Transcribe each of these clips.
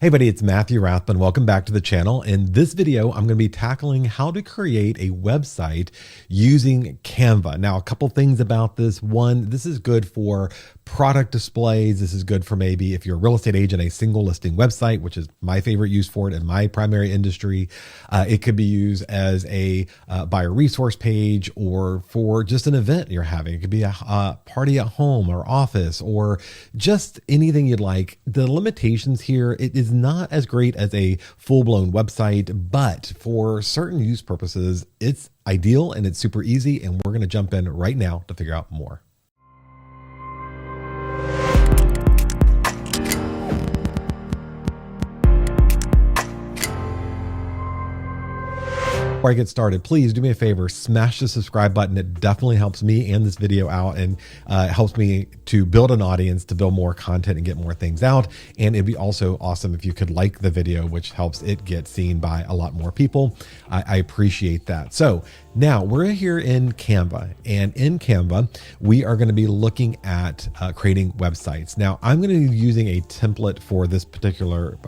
Hey buddy, it's Matthew Rathbun. Welcome back to the channel. In this video, I'm going to be tackling how to create a website using Canva. Now, a couple things about this. One, this is good for product displays. This is good for maybe if you're a real estate agent, a single listing website, which is my favorite use for it in my primary industry. It could be used as a buyer resource page or for just an event you're having. It could be a party at home or office or just anything you'd like. The limitations here, it is not as great as a full-blown website, but for certain use purposes, it's ideal and it's super easy. And we're going to jump in right now to figure out more. Before I get started, please do me a favor, smash the subscribe button. It definitely helps me and this video out and helps me to build an audience, to build more content and get more things out. And it'd be also awesome if you could like the video, which helps it get seen by a lot more people. I appreciate that. So now we're here in Canva, and in Canva, we are going to be looking at creating websites. Now I'm going to be using a template for this particular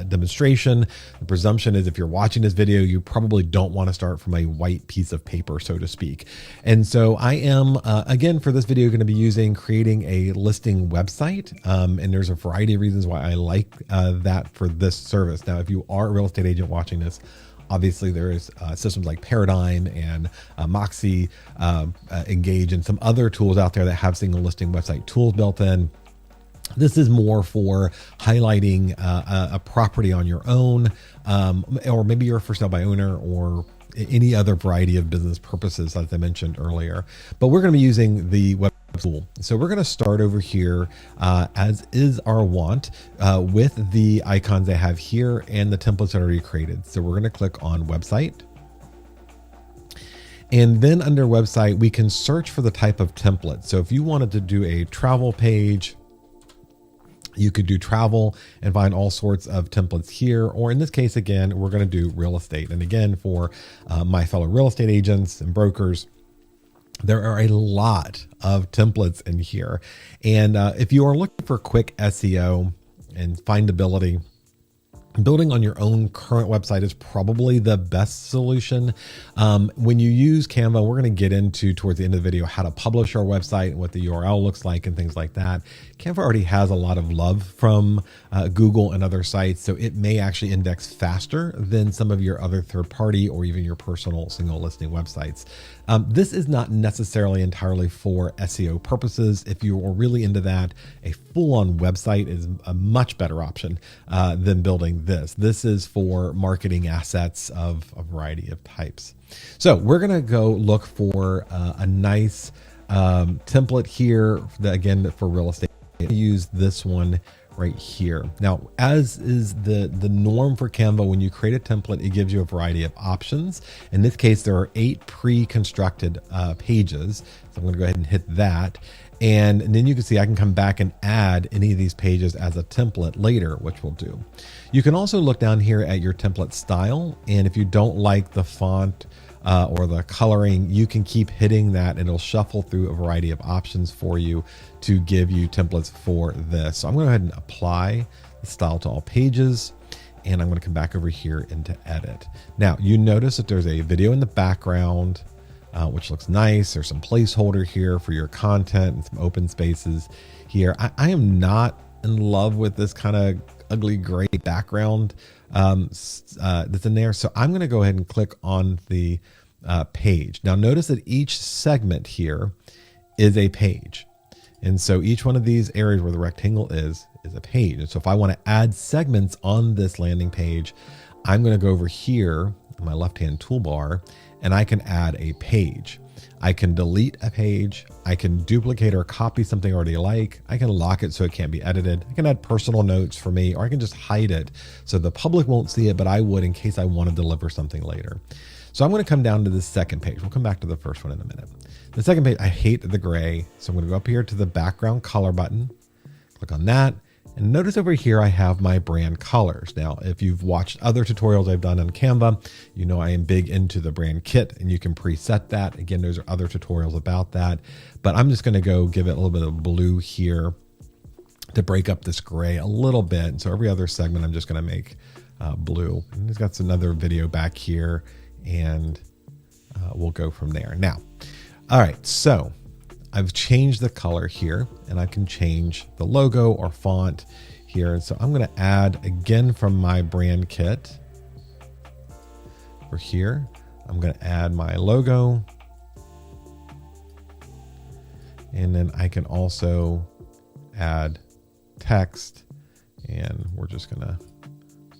demonstration. The presumption is if you're watching this video, you probably don't want to start from a white piece of paper, so to speak. And so I am, again, for this video, going to be using creating a listing website. And there's a variety of reasons why I like that for this service. Now, if you are a real estate agent watching this, obviously there is systems like Paradigm and Moxie, Engage, and some other tools out there that have single listing website tools built in. This is more for highlighting a property on your own, or maybe you're a for sale by owner or any other variety of business purposes, as I mentioned earlier. But we're going to be using the web tool. So we're going to start over here, as is our want, with the icons I have here and the templates that are already created. So we're going to click on website. And then under website, we can search for the type of template. So if you wanted to do a travel page, you could do travel and find all sorts of templates here. Or in this case, again, we're going to do real estate. And again, for my fellow real estate agents and brokers, there are a lot of templates in here. And if you are looking for quick SEO and findability, building on your own current website is probably the best solution. When you use Canva, we're going to get into towards the end of the video how to publish our website and what the URL looks like and things like that. Canva already has a lot of love from Google and other sites, so it may actually index faster than some of your other third-party or even your personal single listing websites. This is not necessarily entirely for SEO purposes. If you are really into that, a full-on website is a much better option than building this. This is for marketing assets of a variety of types. So we're going to go look for a nice template here, again, for real estate. Use this one right here. Now, as is the norm for Canva, when you create a template, it gives you a variety of options. In this case, there are 8 pre-constructed pages. So I'm going to go ahead and hit that. And then you can see I can come back and add any of these pages as a template later, which we'll do. You can also look down here at your template style. And if you don't like the font or the coloring, you can keep hitting that and it'll shuffle through a variety of options for you to give you templates for this. So I'm going to go ahead and apply the style to all pages. And I'm going to come back over here into edit. Now you notice that there's a video in the background, which looks nice. There's some placeholder here for your content and some open spaces here. I am not in love with this kind of ugly gray background that's in there. So I'm going to go ahead and click on the page. Now notice that each segment here is a page. And so each one of these areas where the rectangle is a page. And so if I want to add segments on this landing page, I'm going to go over here on my left-hand toolbar and I can add a page. I can delete a page. I can duplicate or copy something I already like. I can lock it so it can't be edited. I can add personal notes for me, or I can just hide it so the public won't see it, but I would in case I want to deliver something later. So I'm going to come down to the second page. We'll come back to the first one in a minute. The second page, I hate the gray. So I'm going to go up here to the background color button, click on that. And notice over here, I have my brand colors. Now, if you've watched other tutorials I've done on Canva, you know I am big into the brand kit and you can preset that. Again, those are other tutorials about that, but I'm just going to go give it a little bit of blue here to break up this gray a little bit. So every other segment, I'm just going to make blue. And it's got another video back here, and we'll go from there. Now, all right, so I've changed the color here, and I can change the logo or font here. And so I'm going to add again from my brand kit for here. I'm going to add my logo, and then I can also add text, and we're just going to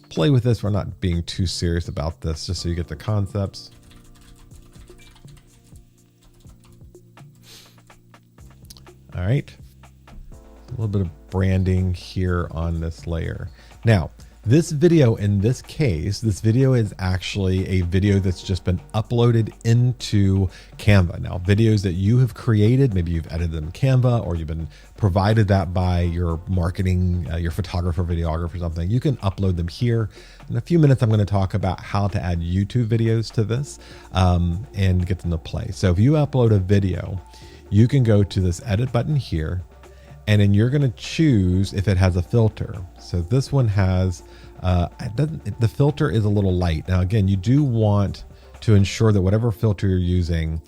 play with this. We're not being too serious about this, just so you get the concepts. All right, a little bit of branding here on this layer. Now, this video in this case, this video is actually a video that's just been uploaded into Canva. Now, videos that you have created, maybe you've edited them in Canva, or you've been provided that by your marketing, your photographer, videographer, something, you can upload them here. In a few minutes, I'm going to talk about how to add YouTube videos to this and get them to play. So if you upload a video, you can go to this edit button here, and then you're going to choose if it has a filter. So this one has, the filter is a little light. Now, again, you do want to ensure that whatever filter you're using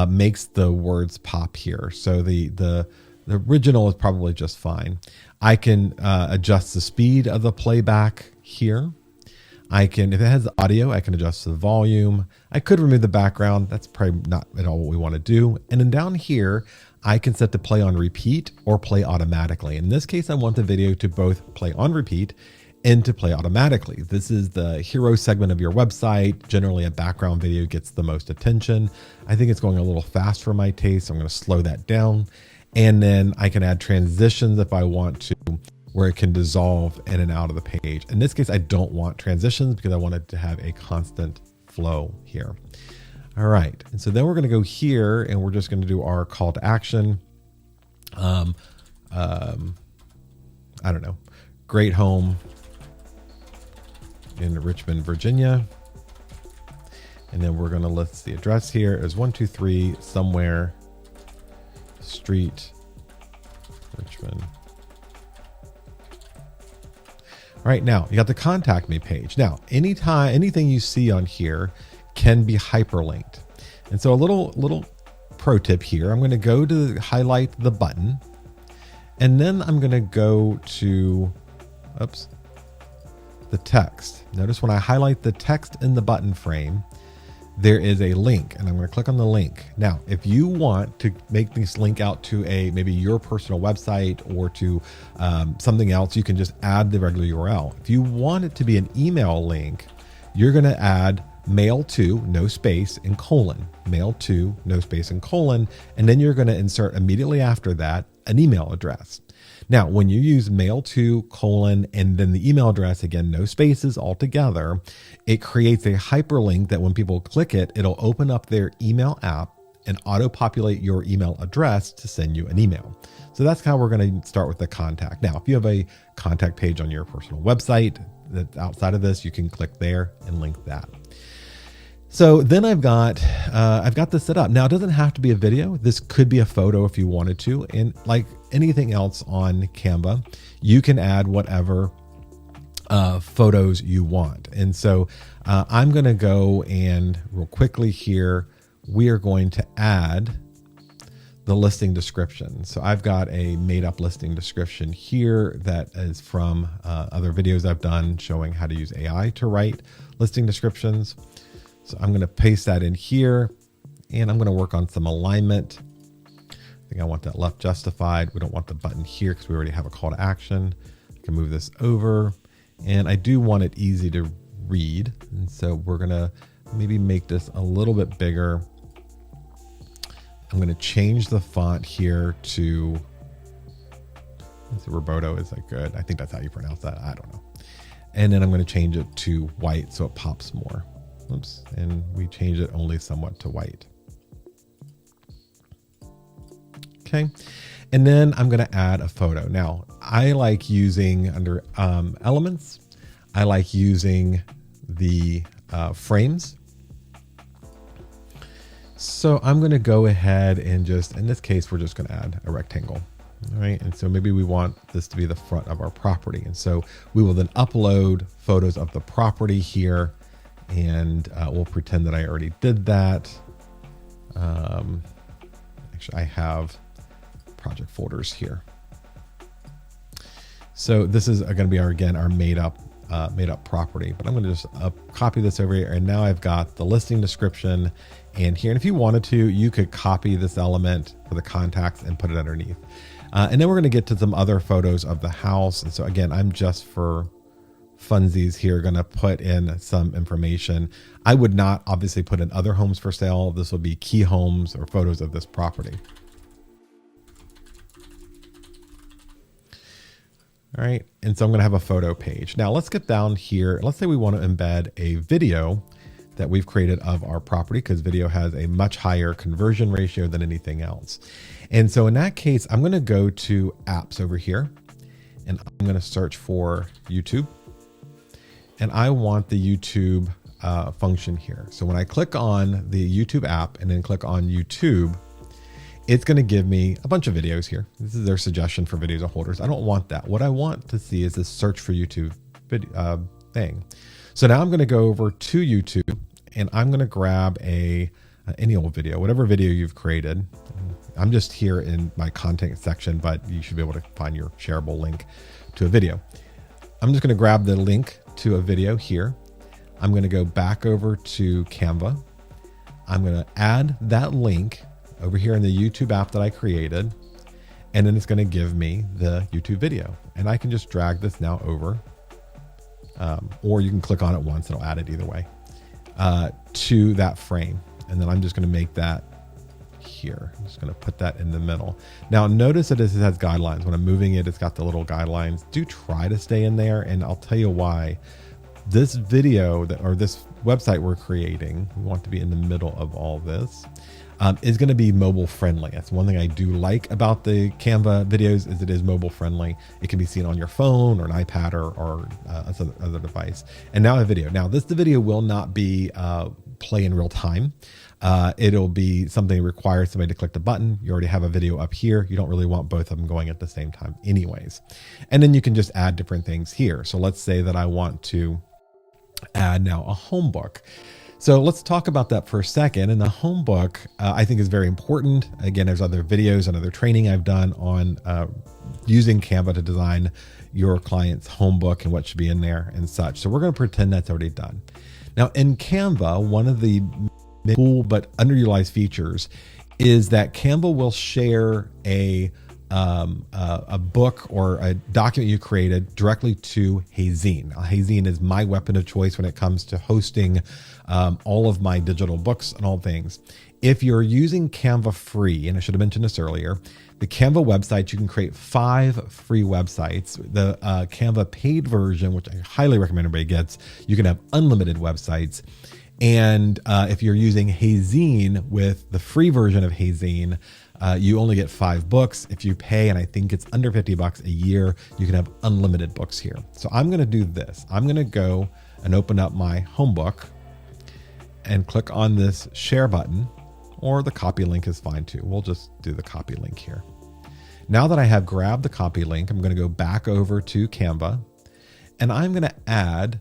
makes the words pop here. So the original is probably just fine. I can adjust the speed of the playback here. I can, if it has audio, I can adjust the volume. I could remove the background. That's probably not at all what we want to do. And then down here, I can set to play on repeat or play automatically. In this case, I want the video to both play on repeat and to play automatically. This is the hero segment of your website. Generally, a background video gets the most attention. I think it's going a little fast for my taste. So I'm going to slow that down. And then I can add transitions if I want to, where it can dissolve in and out of the page. In this case, I don't want transitions because I wanted to have a constant flow here. All right, and so then we're going to go here, and we're just going to do our call to action. I don't know, great home in Richmond, Virginia. And then we're going to list the address here as 123 somewhere street, Richmond. All right, now you got the contact me page. Now, anything you see on here can be hyperlinked. And so a little pro tip here, I'm going to go to highlight the button, and then I'm going to go to, the text. Notice when I highlight the text in the button frame, there is a link, and I'm going to click on the link. Now, if you want to make this link out to maybe your personal website or to something else, you can just add the regular URL. If you want it to be an email link, you're going to add mail to, no space, and colon, mail to, no space, and colon, and then you're going to insert immediately after that an email address. Now, when you use mail to, colon, and then the email address, again, no spaces altogether, it creates a hyperlink that when people click it, it'll open up their email app and auto-populate your email address to send you an email. So that's how we're going to start with the contact. Now, if you have a contact page on your personal website that's outside of this, you can click there and link that. So then I've got this set up. Now, it doesn't have to be a video. This could be a photo if you wanted to. And like anything else on Canva, you can add whatever photos you want. And so I'm going to go and real quickly here, we are going to add the listing description. So I've got a made up listing description here that is from other videos I've done showing how to use AI to write listing descriptions. So I'm going to paste that in here, and I'm going to work on some alignment. I think I want that left justified. We don't want the button here because we already have a call to action. I can move this over, and I do want it easy to read. And so we're going to maybe make this a little bit bigger. I'm going to change the font here to, let's see, Roboto, is that good? I think that's how you pronounce that. I don't know. And then I'm going to change it to white so it pops more. Oops, and we change it only somewhat to white. Okay, and then I'm going to add a photo. Now, I like using under elements, I like using the frames. So I'm going to go ahead and just, in this case, we're just going to add a rectangle. All right, and so maybe we want this to be the front of our property. And so we will then upload photos of the property here, and we'll pretend that I already did that. Actually, I have project folders here. So this is going to be our made up property, but I'm going to just copy this over here. And now I've got the listing description and here. And if you wanted to, you could copy this element for the contacts and put it underneath. And then we're going to get to some other photos of the house. And so again, I'm just for funsies here going to put in some information. I would not obviously put in other homes for sale. This will be key homes or photos of this property. All right, and so I'm going to have a photo page. Now let's get down here. Let's say we want to embed a video that we've created of our property, because video has a much higher conversion ratio than anything else. And so in that case, I'm going to go to apps over here, and I'm going to search for YouTube. And I want the YouTube function here. So when I click on the YouTube app and then click on YouTube, it's going to give me a bunch of videos here. This is their suggestion for videos of holders. I don't want that. What I want to see is this search for YouTube video, thing. So now I'm going to go over to YouTube, and I'm going to grab any old video, whatever video you've created. I'm just here in my content section, but you should be able to find your shareable link to a video. I'm just going to grab the link to a video here. I'm going to go back over to Canva. I'm going to add that link over here in the YouTube app that I created, and then it's going to give me the YouTube video, and I can just drag this now over, or you can click on it once, it'll add it either way, to that frame. And then I'm just going to make that here. I'm just going to put that in the middle. Now notice that this has guidelines. When I'm moving it, it's got the little guidelines. Do try to stay in there, and I'll tell you why. This video or this website we're creating, we want to be in the middle of all this, is going to be mobile friendly. That's one thing I do like about the Canva videos, is it is mobile friendly. It can be seen on your phone or an iPad or other device. And now a video. Now the video will not be play in real time. It'll be something that requires somebody to click the button. You already have a video up here. You don't really want both of them going at the same time anyways. And then you can just add different things here. So let's say that I want to add now a home book. So let's talk about that for a second. And the home book, I think, is very important. Again, there's other videos and other training I've done on using Canva to design your client's home book and what should be in there and such. So we're going to pretend that's already done. Now in Canva, one of the cool but underutilized features is that Canva will share a book or a document you created directly to Hazine. Hazine is my weapon of choice when it comes to hosting all of my digital books and all things. If you're using Canva free, and I should have mentioned this earlier, the Canva website, you can create 5 free websites. The Canva paid version, which I highly recommend everybody gets, you can have unlimited websites. And if you're using Hazine with the free version of Hazine, you only get 5 books. If you pay, and I think it's under $50 a year, you can have unlimited books here. So I'm going to do this. I'm going to go and open up my home book and click on this share button, or the copy link is fine too. We'll just do the copy link here. Now that I have grabbed the copy link, I'm going to go back over to Canva, and I'm going to add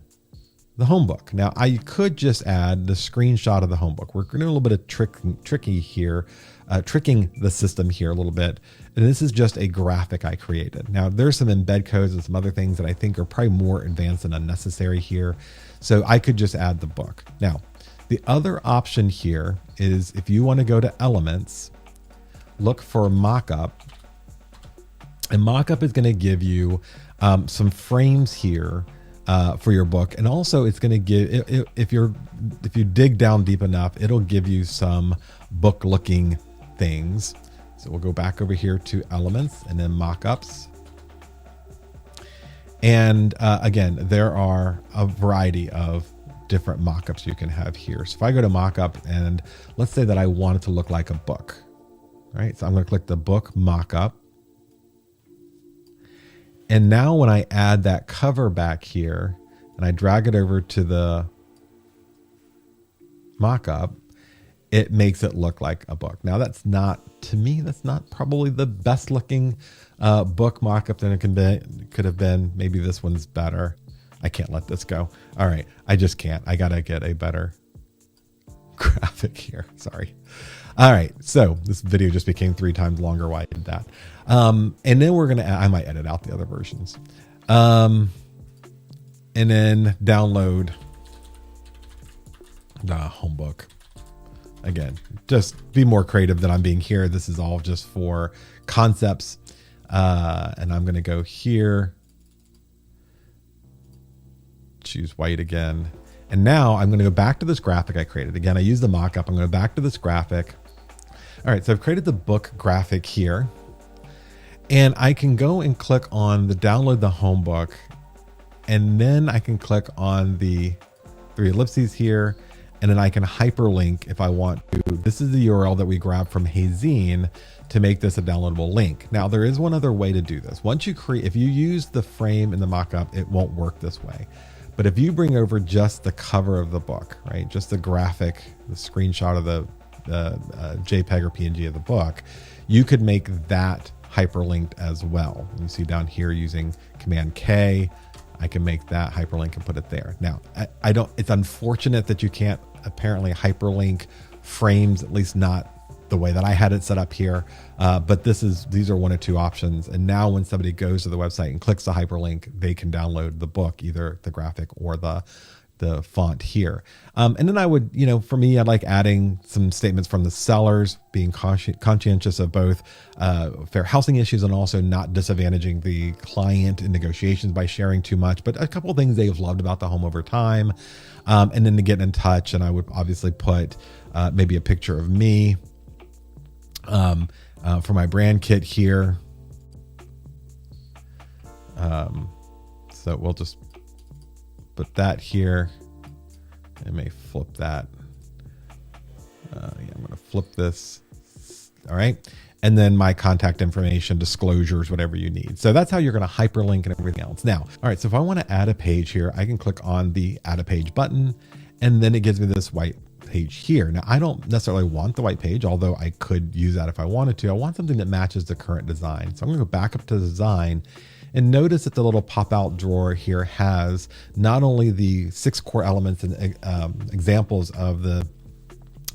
the home book. Now I could just add the screenshot of the home book. We're doing a little bit of tricky here, tricking the system here a little bit. And this is just a graphic I created. Now there's some embed codes and some other things that I think are probably more advanced and unnecessary here. So I could just add the book. Now, the other option here is if you want to go to Elements, look for Mockup, and Mockup is going to give you some frames here for your book, and also it's going to give, if you dig down deep enough, it'll give you some book-looking things. So we'll go back over here to Elements and then Mockups. And again, there are a variety of different mockups you can have here. So if I go to mockup, and let's say that I want it to look like a book, right? So I'm going to click the book mockup. And now when I add that cover back here and I drag it over to the mockup, it makes it look like a book. Now that's not, to me, that's not probably the best looking book mockup than it could have been. Maybe this one's better. I can't let this go. All right. I just can't. I got to get a better graphic here. Sorry. All right. So this video just became 3 times longer while I did that. And then we're going to, I might edit out the other versions. And then download the home book. Again, just be more creative than I'm being here. This is all just for concepts. And I'm going to go here, choose white again. And now I'm going to go back to this graphic I created. Again, I use the mockup. I'm going to go back to this graphic. All right. So I've created the book graphic here, and I can go and click on the download the home book. And then I can click on the 3 ellipses here. And then I can hyperlink if I want to. This is the URL that we grabbed from Hazine to make this a downloadable link. Now, there is one other way to do this. Once you create, if you use the frame in the mockup, it won't work this way. But if you bring over just the cover of the book, right, just the graphic, the screenshot of the JPEG or PNG of the book, you could make that hyperlinked as well. You see down here using Command K, I can make that hyperlink and put it there. Now, I don't, it's unfortunate that you can't apparently hyperlink frames, at least not the way that I had it set up here. But these are 1 or 2 options. And now when somebody goes to the website and clicks the hyperlink, they can download the book, either the graphic or the font here. And then I would, for me, I'd like adding some statements from the sellers, being conscientious of both fair housing issues and also not disadvantaging the client in negotiations by sharing too much, but a couple of things they've loved about the home over time. And then to get in touch, and I would obviously put maybe a picture of me for my brand kit here. So we'll just put that here. I may flip that. Yeah, I'm going to flip this. All right. And then my contact information, disclosures, whatever you need. So that's how you're going to hyperlink and everything else. Now, all right. So if I want to add a page here, I can click on the add a page button, and then it gives me this white page here. Now, I don't necessarily want the white page, although I could use that if I wanted to. I want something that matches the current design. So I'm going to go back up to design. And notice that the little pop-out drawer here has not only the 6 core elements and examples of the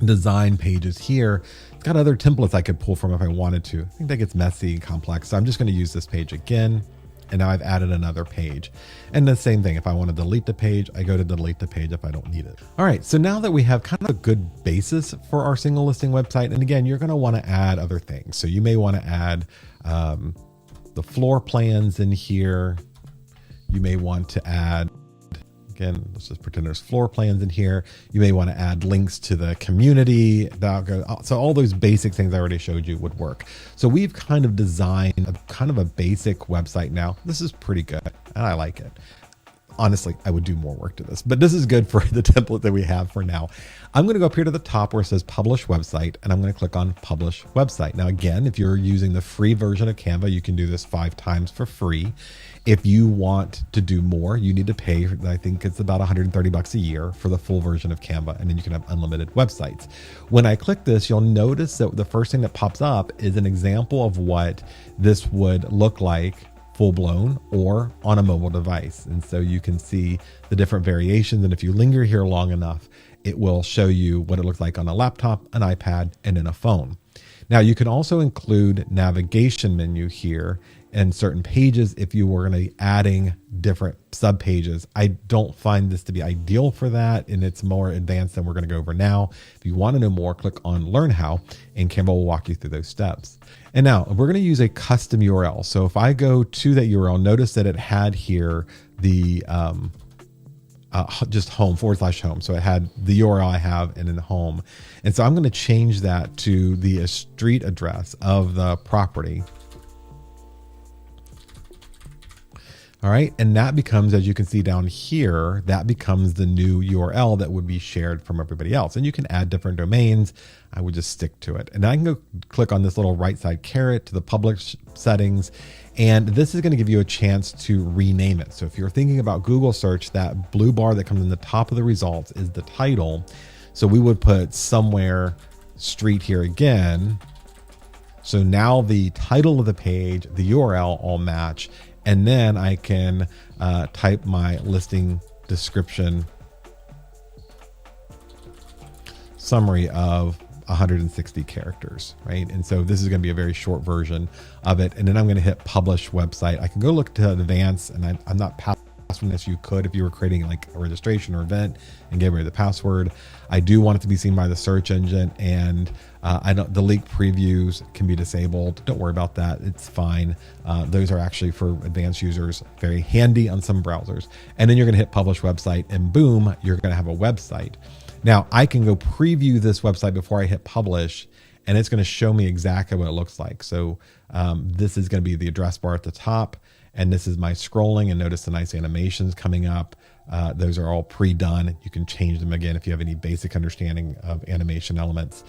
design pages here, it's got other templates I could pull from if I wanted to. I think that gets messy and complex. So I'm just going to use this page again. And now I've added another page. And the same thing, if I want to delete the page, I go to delete the page if I don't need it. All right, so now that we have kind of a good basis for our single listing website, and again, you're going to want to add other things. So you may want to add the floor plans in here. You may want to add, again, let's just pretend there's floor plans in here. You may want to add links to the community. So all those basic things I already showed you would work. So we've kind of designed kind of a basic website now. This is pretty good and I like it. Honestly, I would do more work to this, but this is good for the template that we have for now. I'm going to go up here to the top where it says publish website, and I'm going to click on publish website. Now, again, if you're using the free version of Canva, you can do this 5 times for free. If you want to do more, you need to pay, I think it's about $130 a year for the full version of Canva, and then you can have unlimited websites. When I click this, you'll notice that the first thing that pops up is an example of what this would look like full blown or on a mobile device. And so you can see the different variations. And if you linger here long enough, it will show you what it looks like on a laptop, an iPad, and in a phone. Now you can also include navigation menu here and certain pages if you were going to be adding different sub pages. I don't find this to be ideal for that, and it's more advanced than we're going to go over now. If you want to know more, click on Learn How, and Canva will walk you through those steps. And now we're going to use a custom URL. So if I go to that URL, notice that it had here the just home /home. So it had the URL I have and then home. And so I'm going to change that to the street address of the property. All right. And that becomes, as you can see down here, that becomes the new URL that would be shared from everybody else. And you can add different domains. I would just stick to it. And I can go click on this little right side caret to the publish settings. And this is going to give you a chance to rename it. So if you're thinking about Google search, that blue bar that comes in the top of the results is the title. So we would put somewhere street here again. So now the title of the page, the URL all match, and then I can type my listing description summary of 160 characters, right? And so this is going to be a very short version of it. And then I'm going to hit publish website. I can go look to advance, and I'm not password this. You could if you were creating like a registration or event and gave away the password. I do want it to be seen by the search engine, and the leak previews can be disabled. Don't worry about that. It's fine. Those are actually for advanced users, very handy on some browsers. And then you're going to hit publish website, and boom, you're going to have a website. Now I can go preview this website before I hit publish, and it's going to show me exactly what it looks like. So this is going to be the address bar at the top, and this is my scrolling, and notice the nice animations coming up. Those are all pre-done. You can change them again if you have any basic understanding of animation elements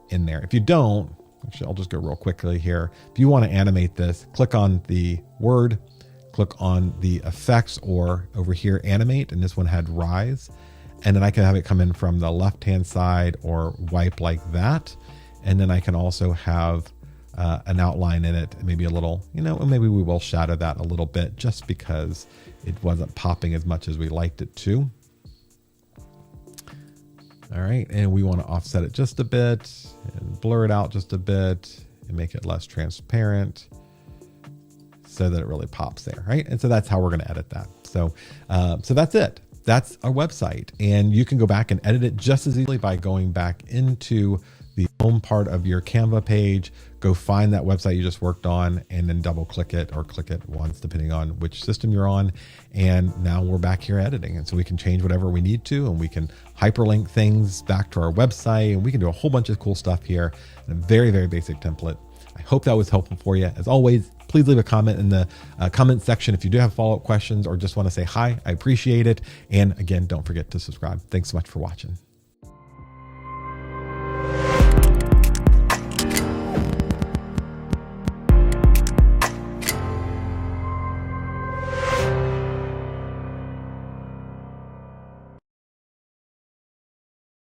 in there. If you don't, actually, I'll just go real quickly here. If you want to animate this, click on the word, click on the effects, or over here, animate, and this one had rise. And then I can have it come in from the left-hand side or wipe like that. And then I can also have an outline in it, maybe a little, maybe we will shadow that a little bit just because it wasn't popping as much as we liked it to. All right, and we want to offset it just a bit and blur it out just a bit and make it less transparent so that it really pops there, right? And so that's how we're going to edit that. So that's it. That's our website, and you can go back and edit it just as easily by going back into the home part of your Canva page, go find that website you just worked on, and then double click it or click it once, depending on which system you're on. And now we're back here editing. And so we can change whatever we need to, and we can hyperlink things back to our website, and we can do a whole bunch of cool stuff here in a very, very basic template. I hope that was helpful for you. As always, please leave a comment in the comment section if you do have follow-up questions or just want to say hi. I appreciate it. And again, don't forget to subscribe. Thanks so much for watching.